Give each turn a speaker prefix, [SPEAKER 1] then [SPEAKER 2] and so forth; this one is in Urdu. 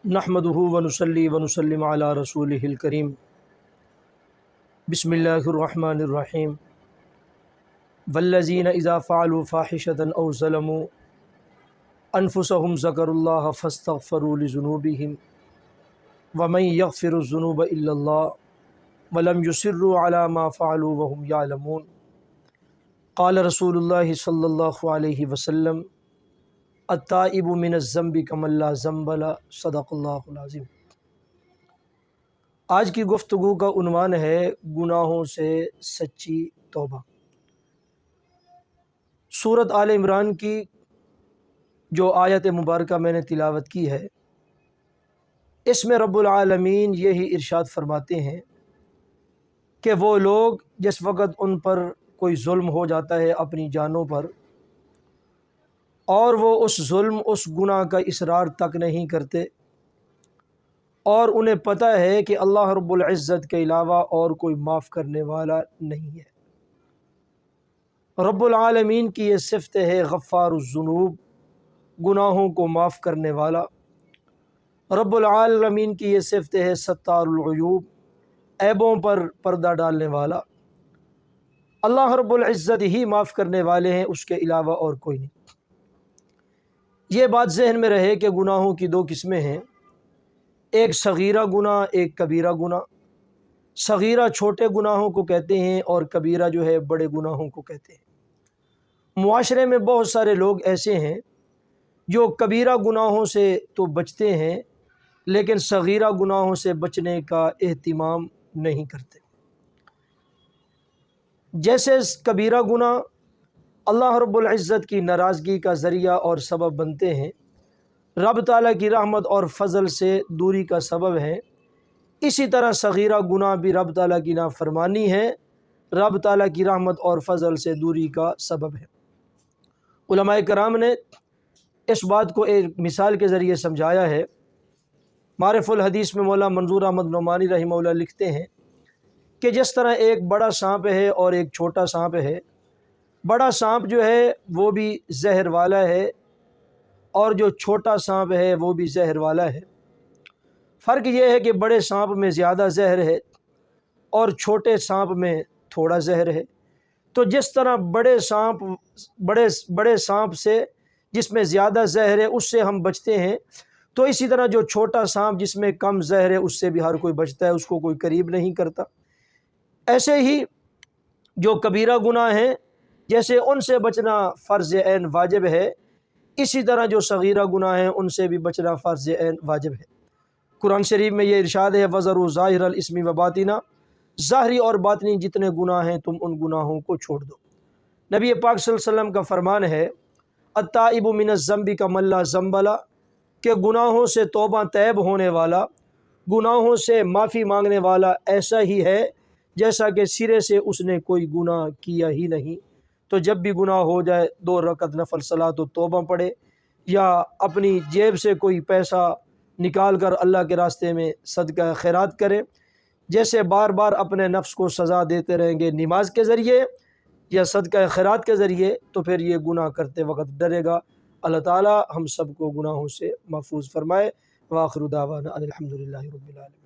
[SPEAKER 1] نحمدہ ونصلی ونسلم علی رسولہ الکریم بسم اللہ الرحمن الرحیم والذین اذا فعلوا فاحشة او ظلموا انفسهم ذکروا اللہ فاستغفروا لذنوبہم ومن یغفر الذنوب الا اللہ ولم یصروا علی ما فعلوا وهم یعلمون قال رسول اللہ صلی اللہ علیہ وسلم التائب من الذنب کمن لا ذنب لہ صدق اللہ العظیم۔ آج کی گفتگو کا عنوان ہے گناہوں سے سچی توبہ۔ سورۃ آل عمران کی جو آیت مبارکہ میں نے تلاوت کی ہے، اس میں رب العالمین یہی ارشاد فرماتے ہیں کہ وہ لوگ جس وقت ان پر کوئی ظلم ہو جاتا ہے اپنی جانوں پر، اور وہ اس ظلم اس گناہ کا اصرار تک نہیں کرتے، اور انہیں پتہ ہے کہ اللہ رب العزت کے علاوہ اور کوئی معاف کرنے والا نہیں ہے۔ رب العالمین کی یہ صفت ہے غفار الذنوب، گناہوں کو معاف کرنے والا۔ رب العالمین کی یہ صفت ہے ستار العیوب، عیبوں پر پردہ ڈالنے والا۔ اللہ رب العزت ہی معاف کرنے والے ہیں، اس کے علاوہ اور کوئی نہیں۔ یہ بات ذہن میں رہے کہ گناہوں کی دو قسمیں ہیں، ایک صغیرہ گناہ، ایک کبیرہ گناہ۔ صغیرہ چھوٹے گناہوں کو کہتے ہیں اور کبیرہ جو ہے بڑے گناہوں کو کہتے ہیں۔ معاشرے میں بہت سارے لوگ ایسے ہیں جو کبیرہ گناہوں سے تو بچتے ہیں لیکن صغیرہ گناہوں سے بچنے کا اہتمام نہیں کرتے۔ جیسے کبیرہ گناہ اللہ رب العزت کی ناراضگی کا ذریعہ اور سبب بنتے ہیں، رب تعالیٰ کی رحمت اور فضل سے دوری کا سبب ہے، اسی طرح صغیرہ گناہ بھی رب تعالیٰ کی نافرمانی ہے، رب تعالیٰ کی رحمت اور فضل سے دوری کا سبب ہے۔ علماء کرام نے اس بات کو ایک مثال کے ذریعے سمجھایا ہے۔ معارف الحدیث میں مولا منظور احمد نعمانی رحمہ اللہ لکھتے ہیں کہ جس طرح ایک بڑا سانپ ہے اور ایک چھوٹا سانپ ہے، بڑا سانپ جو ہے وہ بھی زہر والا ہے اور جو چھوٹا سانپ ہے وہ بھی زہر والا ہے۔ فرق یہ ہے کہ بڑے سانپ میں زیادہ زہر ہے اور چھوٹے سانپ میں تھوڑا زہر ہے۔ تو جس طرح بڑے سانپ سے جس میں زیادہ زہر ہے اس سے ہم بچتے ہیں، تو اسی طرح جو چھوٹا سانپ جس میں کم زہر ہے اس سے بھی ہر کوئی بچتا ہے، اس کو کوئی قریب نہیں کرتا۔ ایسے ہی جو کبیرہ گناہ ہیں، جیسے ان سے بچنا فرض عین واجب ہے، اسی طرح جو صغیرہ گناہ ہیں ان سے بھی بچنا فرض عین واجب ہے۔ قرآن شریف میں یہ ارشاد ہے وَذَرُوا ظَاهِرَ الْإِثْمِ وَبَاطِنَهُ، ظاہری اور باطنی جتنے گناہ ہیں تم ان گناہوں کو چھوڑ دو۔ نبی پاک صلی اللہ علیہ وسلم کا فرمان ہے التائب من الذنب کمن لا ذنب لہ، کہ گناہوں سے توبہ طیب ہونے والا، گناہوں سے معافی مانگنے والا ایسا ہی ہے جیسا کہ سرے سے اس نے کوئی گناہ کیا ہی نہیں۔ تو جب بھی گناہ ہو جائے 2 رکعت نفل صلاۃ و توبہ پڑھے، یا اپنی جیب سے کوئی پیسہ نکال کر اللہ کے راستے میں صدقہ خیرات کرے۔ جیسے بار بار اپنے نفس کو سزا دیتے رہیں گے نماز کے ذریعے یا صدقہ خیرات کے ذریعے، تو پھر یہ گناہ کرتے وقت ڈرے گا۔ اللہ تعالی ہم سب کو گناہوں سے محفوظ فرمائے۔ وآخر دعوانا ان الحمد للہ رب العالمین۔